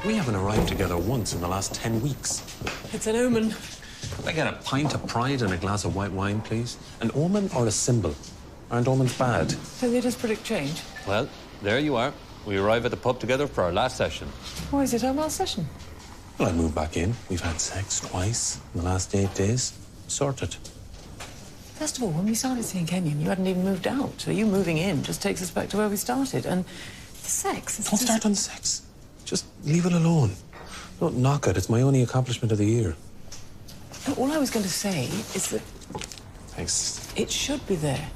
We haven't arrived together once in the last 10 weeks. It's an omen. Can I get a pint of pride and a glass of white wine, please? An omen or a symbol? Aren't omens bad? So they just predict change? Well, there you are. We arrive at the pub together for our last session. Why is it our last session? Well, I moved back in. We've had sex twice in the last 8 days. Sorted. First of all, when we started seeing Kenyon, you hadn't even moved out. So you moving in just takes us back to where we started. And the sex... Don't start on the sex. Just leave it alone. Don't knock it. It's my only accomplishment of the year. No, all I was going to say is that... Thanks. It should be there.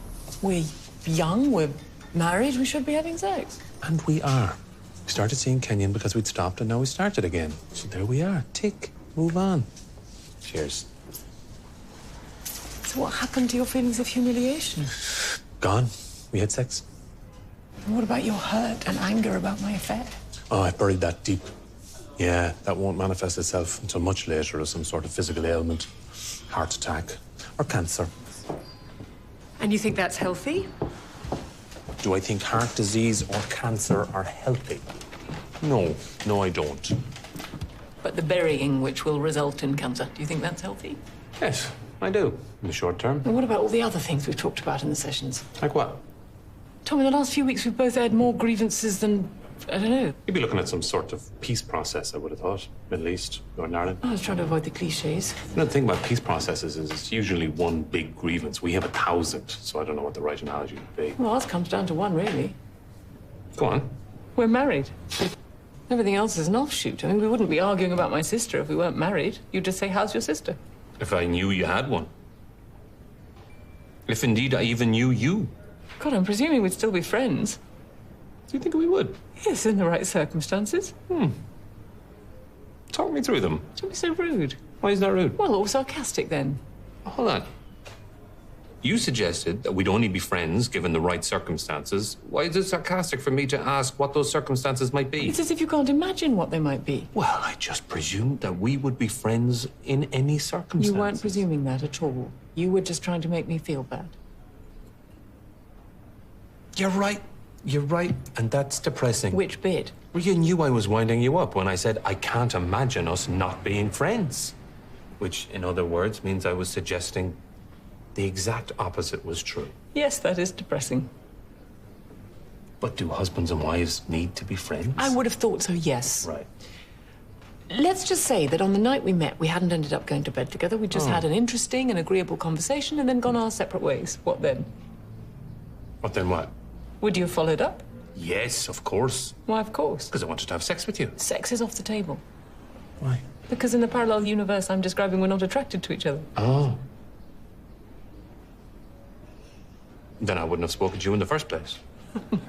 We're young, we're married, we should be having sex. And we are. We started seeing Kenyon because we'd stopped and now we started again. So there we are. Tick. Move on. Cheers. So what happened to your feelings of humiliation? Gone. We had sex. And what about your hurt and anger about my affair? Oh, I buried that deep. Yeah, that won't manifest itself until much later as some sort of physical ailment. Heart attack or cancer. And you think that's healthy? Do I think heart disease or cancer are healthy? No. No, I don't. But the burying which will result in cancer, do you think that's healthy? Yes, I do. In the short term. And what about all the other things we've talked about in the sessions? Like what? Tom, in the last few weeks, we've both had more grievances than, I don't know. You'd be looking at some sort of peace process, I would have thought. Middle East, Northern Ireland. I was trying to avoid the cliches. The thing about peace processes is it's usually one big grievance. We have 1,000, so I don't know what the right analogy would be. Well, ours comes down to one, really. Go on. We're married. Everything else is an offshoot. I mean, we wouldn't be arguing about my sister if we weren't married. You'd just say, how's your sister? If I knew you had one. If indeed I even knew you. God, I'm presuming we'd still be friends. Do you think we would? Yes, in the right circumstances. Talk me through them. Don't be so rude. Why is that rude? Well, all sarcastic, then. Hold on. You suggested that we'd only be friends given the right circumstances. Why is it sarcastic for me to ask what those circumstances might be? It's as if you can't imagine what they might be. Well, I just presumed that we would be friends in any circumstances. You weren't presuming that at all. You were just trying to make me feel bad. You're right. You're right. And that's depressing. Which bit? Well, you knew I was winding you up when I said I can't imagine us not being friends. Which, in other words, means I was suggesting the exact opposite was true. Yes, that is depressing. But do husbands and wives need to be friends? I would have thought so, yes. Right. Let's just say that on the night we met, we hadn't ended up going to bed together. We just had an interesting and agreeable conversation and then gone our separate ways. What then? What then what? Would you have followed up? Yes, of course. Why, of course. Because I wanted to have sex with you. Sex is off the table. Why? Because in the parallel universe I'm describing, we're not attracted to each other. Oh. Then I wouldn't have spoken to you in the first place.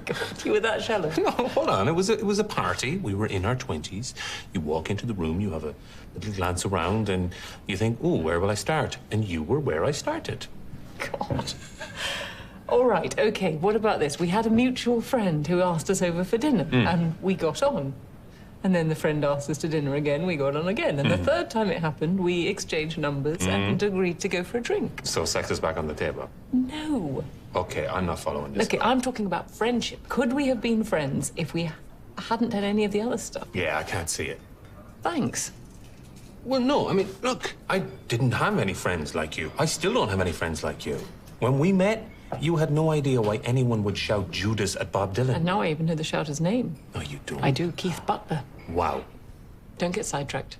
God, you were that shallow. No, hold on. It was a party. We were in our 20s. You walk into the room, you have a little glance around, and you think, oh, where will I start? And you were where I started. God. All right, okay, what about this? We had a mutual friend who asked us over for dinner, and we got on. And then the friend asked us to dinner again, we got on again. And the third time it happened, we exchanged numbers and agreed to go for a drink. So sex is back on the table? No. Okay, I'm not following this. Okay, I'm talking about friendship. Could we have been friends if we hadn't done any of the other stuff? Yeah, I can't see it. Thanks. Well, no, I mean, look, I didn't have any friends like you. I still don't have any friends like you. When we met, you had no idea why anyone would shout Judas at Bob Dylan. And now I even know the shouter's name. No, you don't. I do, Keith Butler. Wow. Don't get sidetracked.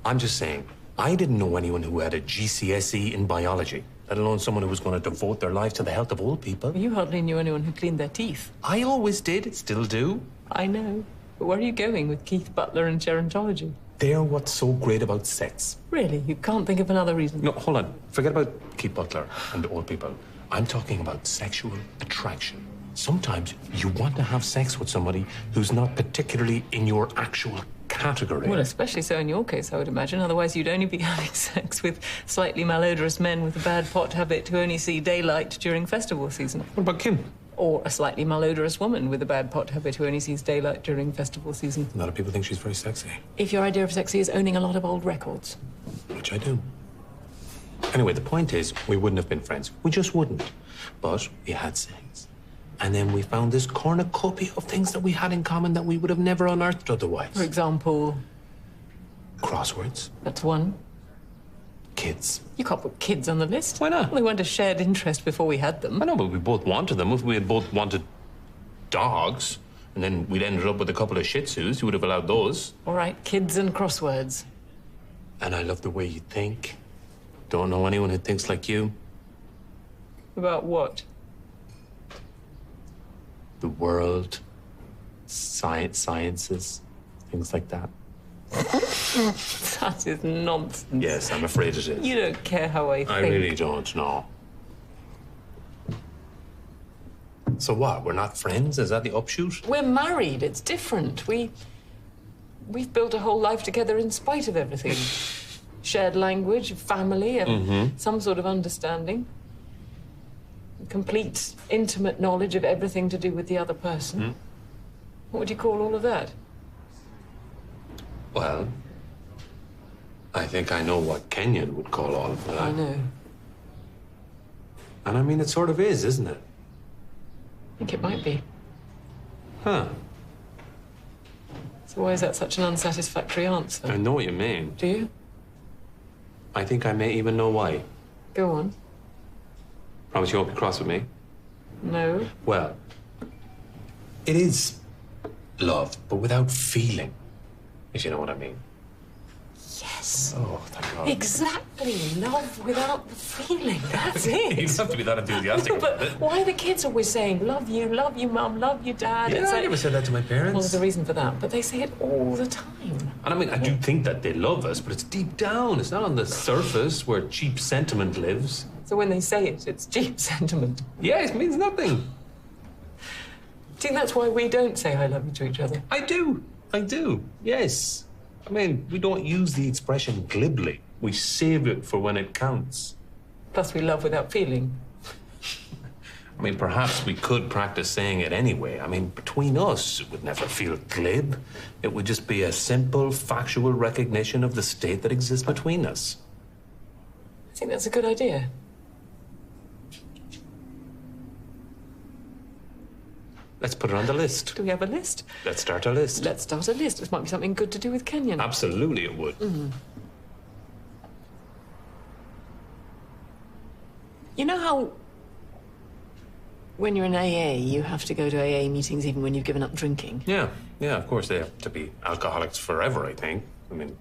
I'm just saying, I didn't know anyone who had a GCSE in biology, let alone someone who was going to devote their life to the health of old people. You hardly knew anyone who cleaned their teeth. I always did, still do. I know. But where are you going with Keith Butler and gerontology? They're what's so great about sex. Really? You can't think of another reason? No, hold on. Forget about Keith Butler and old people. I'm talking about sexual attraction. Sometimes you want to have sex with somebody who's not particularly in your actual category. Well, especially so in your case, I would imagine. Otherwise, you'd only be having sex with slightly malodorous men with a bad pot habit who only see daylight during festival season. What about Kim? Or a slightly malodorous woman with a bad pot habit who only sees daylight during festival season. A lot of people think she's very sexy. If your idea of sexy is owning a lot of old records. Which I do. Anyway, the point is, we wouldn't have been friends. We just wouldn't. But we had sex. And then we found this cornucopia of things that we had in common that we would have never unearthed otherwise. For example, Crosswords, that's one. kids. You can't put kids on the list. Why not? Well, they weren't a shared interest before we had them. I know, but we both wanted them. If we had both wanted dogs, and then we'd ended up with a couple of Shih Tzus, you would have allowed those. All right, kids and crosswords. And I love the way you think. Don't know anyone who thinks like you. About what? The world, sciences, things like that. That is nonsense. Yes, I'm afraid it is. You don't care how I think. I really don't know. So what? We're not friends? Is that the upshoot? We're married. It's different. We've built a whole life together in spite of everything. Shared language, family, and some sort of understanding. Complete, intimate knowledge of everything to do with the other person. What would you call all of that? Well, I think I know what Kenyon would call all of that. I know. And I mean, it sort of is, isn't it? I think it might be. Huh. So why is that such an unsatisfactory answer? I know what you mean. Do you? I think I may even know why. Go on. Promise you won't be cross with me? No. Well, it is love, but without feeling, if you know what I mean. Yes. Oh, thank God. Exactly. Love without the feeling. That's it. You don't have to be that enthusiastic about But it. why are the kids always saying, love you, mum, love you, dad? Yeah, It's I like- never said that to my parents. Well, there's a reason for that, but they say it all the time. And I mean, I do think that they love us, but it's deep down. It's not on the surface where cheap sentiment lives. So when they say it, it's cheap sentiment. Yeah, it means nothing. Do you think that's why we don't say I love you to each other? I do. Yes. I mean, we don't use the expression glibly. We save it for when it counts. Plus, we love without feeling. I mean, perhaps we could practice saying it anyway. I mean, between us, it would never feel glib. It would just be a simple, factual recognition of the state that exists between us. I think that's a good idea. Let's put it on the list. Do we have a list? Let's start a list. Let's start a list. This might be something good to do with Kenyon. Absolutely, it would. You know how when you're in AA, you have to go to AA meetings even when you've given up drinking? Yeah, of course, they have to be alcoholics forever, I think. I mean,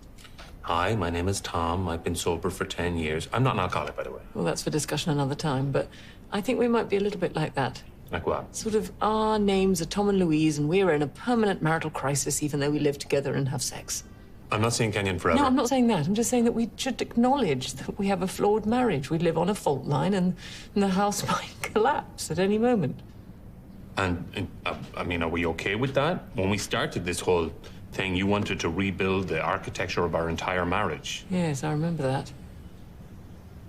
hi, my name is Tom. I've been sober for 10 years. I'm not an alcoholic, by the way. Well, that's for discussion another time, but I think we might be a little bit like that. Like what? Sort of, our names are Tom and Louise, and we're in a permanent marital crisis even though we live together and have sex. I'm not saying Kenyon forever. No, I'm not saying that. I'm just saying that we should acknowledge that we have a flawed marriage. We live on a fault line, and the house might collapse at any moment. And I mean, are we okay with that? When we started this whole thing, you wanted to rebuild the architecture of our entire marriage. Yes, I remember that.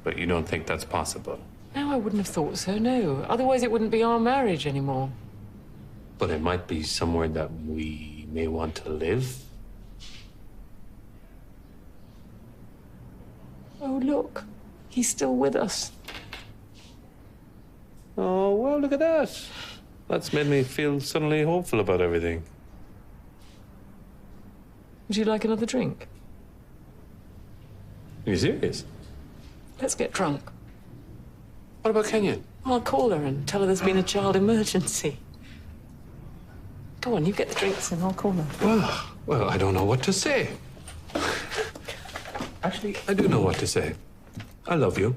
But you don't think that's possible? No, I wouldn't have thought so, no. Otherwise, it wouldn't be our marriage anymore. But it might be somewhere that we may want to live. Oh, look. He's still with us. Oh, well, look at that. That's made me feel suddenly hopeful about everything. Would you like another drink? Are you serious? Let's get drunk. What about Kenyon? I'll call her and tell her there's been a child emergency. Go on, you get the drinks and I'll call her. Well, I don't know what to say. Actually, I do know what to say. I love you.